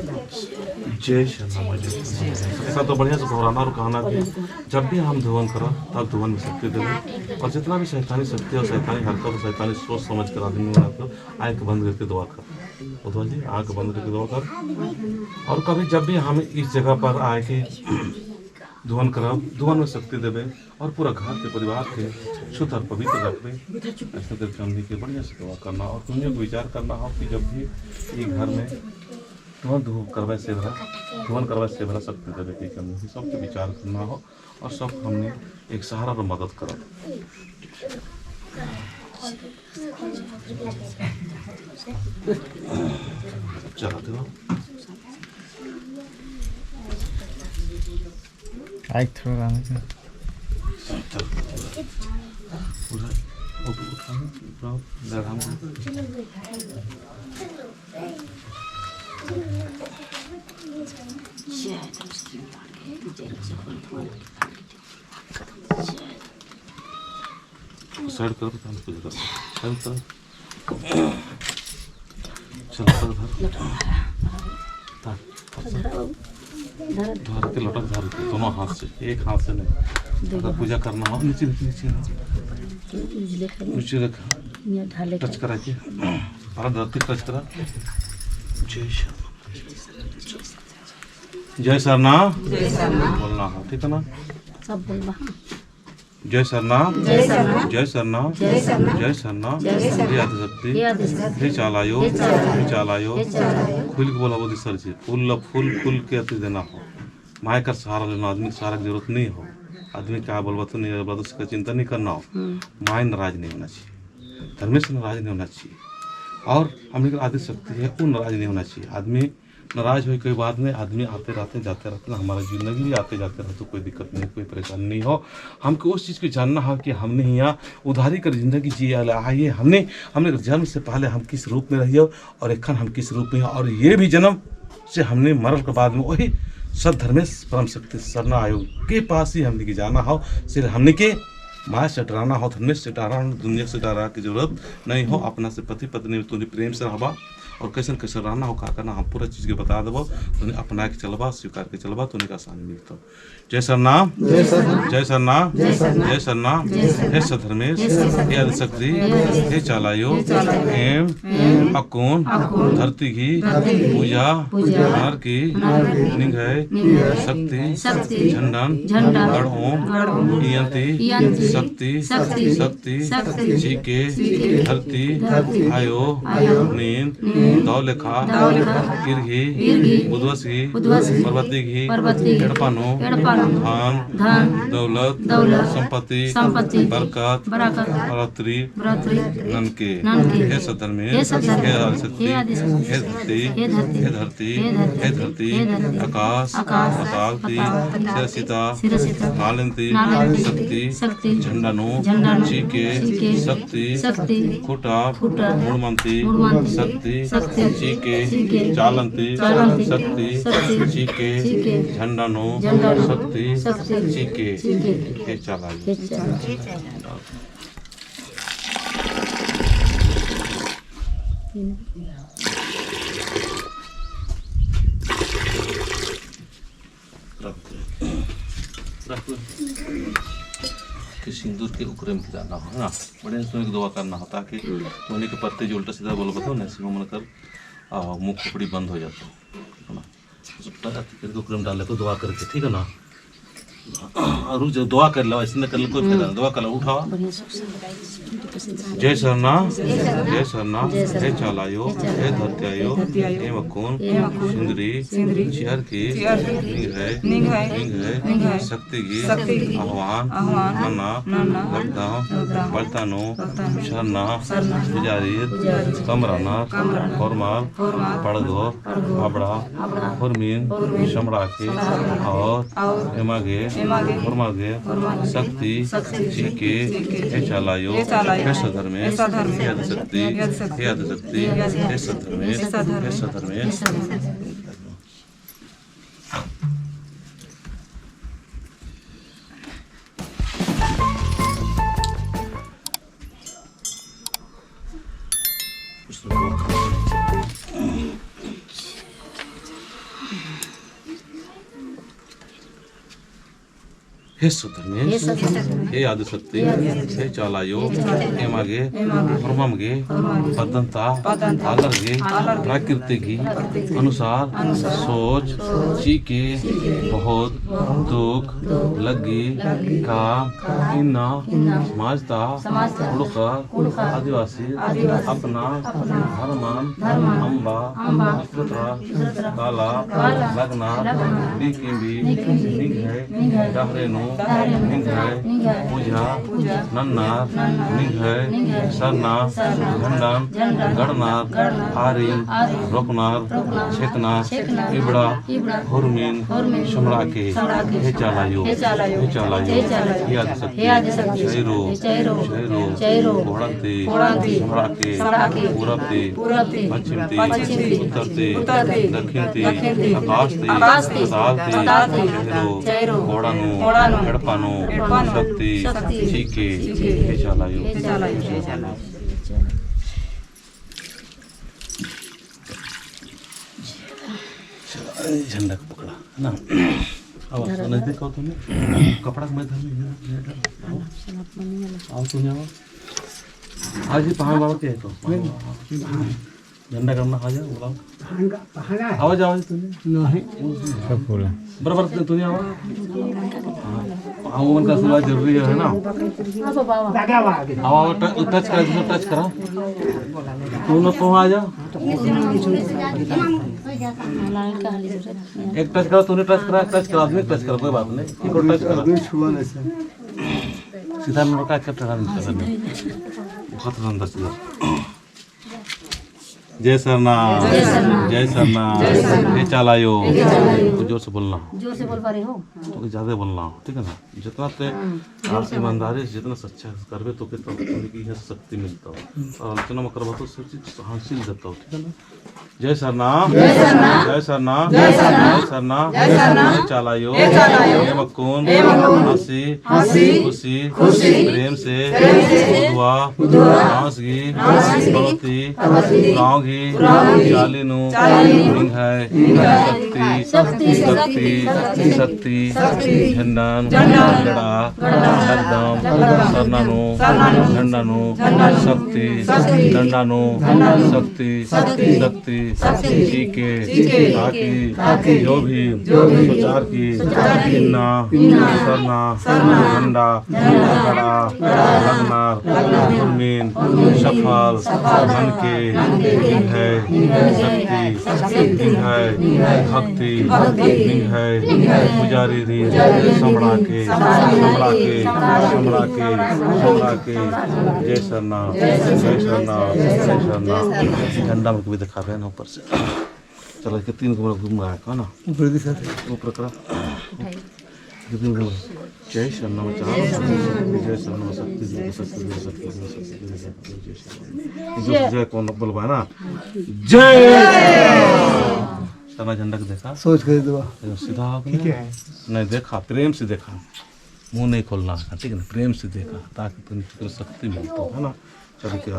जय श्यामा ऐसा तो बढ़िया से दोहराना और कहना कि जब भी हम धुवन करो तब धुवन में शक्ति देवे और जितना भी शैतानी शक्ति और शैतानी हरकत और शैतानी सोच समझ कर आदमी में आपको आँख बंद करके दुआ कर उधर जी आँख बंद करके दुआ कर। और कभी जब भी हम इस जगह पर आए के धुवन करब धुवन में शक्ति देवे और पूरा घर के परिवार के शुद्ध और पवित्र रखबे ऐसा करके हमने के बढ़िया से दुआ करना और तुम्हें को विचार करना हो कि जब भी ये घर में धुवन करवाए से भरा शक्ति देवे की करनी सबके विचार करना हो और सब हमने एक सहारा और मदद करो। चला दो आई थ्रो राम साइड करो तो हम पूजा करो साइड करो चलो धर के लटक धर के दोनों हाथ से एक हाथ से नहीं अगर पूजा करना हो नीचे नीचे नीचे रखा टच करा के पारा धरती टच करा। जय सरना बोलना हो ठीक है ना सब बोलना जय सरना जय सरना जय सरना हे आदिशक्ति हे चालायो खुल के बोला बोधी सर जी फूल के अति देना हो माय का सहारा लेना आदमी सहारा की जरूरत नहीं हो आदमी क्या बोलवा तो नहीं बोलवा तो उसका चिंता नहीं करना हो माय नाराज नहीं होना चाहिए धर्मेश नाराज नहीं होना चाहिए और हमने आदिशक्ति है वो नाराज नहीं होना चाहिए आदमी नाराज हो कोई बात नहीं, आदमी आते रहते जाते रहते, हमारा जिंदगी भी आते जाते रहते, कोई दिक्कत नहीं, कोई परेशानी नहीं हो। हमको उस चीज़ को जानना है कि हमने यहाँ उधारी कर जिंदगी जी आइए, हमने जन्म से पहले हम किस रूप में रहिए और एखन हम किस रूप में, और ये भी जन्म से हमने मरण के बाद में वही सद्धर्मेश परम शक्ति सरना आयोग के पास ही हमने की जाना हो। सिर्फ हमने के माया से डराना हो, धर्मेश से डरा, दुनिया से डरा की जरूरत नहीं हो। अपना से पति पत्नी तुझे प्रेम से रहबा और कैसे कैसे रहना हो, का करना, हम पूरा चीज़ के बता देबो, तुझे अपना के चलबा, स्वीकार के चलबा, तुझे आसानी मिलता। जय सरनाम, जय सरनाम, जय सरनाम, जय सरनाम, हे सधर्मेश, हे आदिशक्ति, हे चालायो, एम अकुन धरती की पूजा नर की निगह शक्ति झंडन गढ़ ओम इयंती शक्ति चीके धरती आयो नींद दौलेखा किरघी बुधवसी पर्वती घी एड़पानो धन दौलत संपत्ति बरकत बरतरी ननके हे सधर्मेश, हे आदिशक्ति, हे धरती, हे धरती आकाश पाताल सिरसिता नालंती शक्ति झंडानो चीके शक्ति खुटा मुड़मंती शक्ति चीके चालंती शक्ति चीके झंडानो शक्ति चीके हे चालायो। कि सिंदूर के उकरम की जाना हो ना, बड़े सुन दुआ करना होता कि सोने के पत्ते जो उल्टा सीधा बोल बताओ ना, सिंह मन कर मुंह खोपड़ी बंद हो जाता है ना, करके उकरम डालने को दुआ करके, ठीक है ना। रुक जाओ, दुआ कर लो, ऐसे न कर लो, कोई फायदा नहीं, दुआ कर लो, उठाओ। जय सरनाम, जय सरनाम, हे चालायो, हे धत्यायो, हे मकुन सिंदरी चिहर की निगह शक्ति की आह्वान नन्ना लगदाम बलतानो शरना पुजारी कमराना फरमाल पड़गो आबड़ा फरमीन शमड़ा के और एमागे फरमागे शक्ति चीके हे चालायो, हे सधर्मेश, हे आदिशक्ति, हे आदिशक्ति, हे सधर्मेश, हे सधर्मेश। हे सधर्मेश, हे आदिशक्ति, हे चालायो, हे मागे फरमागे बदंता आलरगे प्रकृति की अनुसार सोच चीके बहुत दुख लगी काम इन्ना समाजता उड़कर आदिवासी अपना धर्मान अम्बा पुत्र काला लगना डिकिंबी निगह डहरेनो निगह पूजा नन्नार निगह सरना झंडन गढ़नार आरिन रोकनार छेकनार इबड़ा हुरमीन शमड़ा के हे चालायो, हे चालायो, हे आदिशक्ति शैरो घोड़ाते शमड़ा के पूरबते पश्चिमते उत्तरते दक्षिणते आकाशते पातालते शैरो घोड़ानो एड़पानो शक्ति चीके हे चालायो। झंडा को पकड़ा है ना, अब नजदीक आओ, तुम्हें कपड़ा में आओ, तुम्हें आओ आज ही पहाड़ बाबा के तो झंडा करना आ जाओ, बुलाओ आवाज आवाज तुम्हें बराबर तुम्हें आओ आओ, उनका सुना जरूरी है ना। आओ टच करा, टच करा, तुम लोग कहाँ आ जाओ, एक टच करा, तूने टच करा, टच करा, आदमी टच करा, कोई बात नहीं, टच करा सीधा नंबर का बहुत अंदर सीधा जय सरनाम, जय सरनाम, ये चालायो, जोर से बोलना, जोर से बोल पा रहे हो। तो ज्यादा बोलना, ठीक है ना। जितना ते आप ईमानदारी से जितना सच्चा करबे तो के तो की है शक्ति मिलता हो और आलोचना में करबो तो सब चीज हासिल देता हो, ठीक है ना। जय सरनाम, जय सरनाम, जय सरनाम, जय सरनाम, जय सरनाम, ये चालायो, ये मक्कून, हंसी, खुशी, प्रेम से, उद्वा, आंसगी, बढ़ोती, रांगी, चालीनु, निंघाय, शक्ति, झंडान, गड़ा, हरदम, सरनानु, झंडानु, शक्ति, दंडानु, शक्ति, चीके, ताकी, जो भी, सुचार की, किन्ना, सरना, झंडा, गड़ा, लगनार, गुरमीन, सफल, मनके, है, शक्ति, है, भक्ति, है, पुजारी री, समड़ा के, जय सरनाम, जय सरनाम। झंडा में भी दिखा रहे हैं ऊपर से। चलो इसके 3 को घूम रहा है ना, ऊपर करा। जय सरनाम, जय सरनाम, शक्ति, जय कौन बोलबा है ना, जय सरना। झंडा को देखा, सोच कर दो सीधा हो गया, नहीं देखा, प्रेम से देखा, मुंह नहीं खोलना, ठीक है ना, प्रेम से देखा ताकि तुम शक्ति मिलता है ना। चलो क्या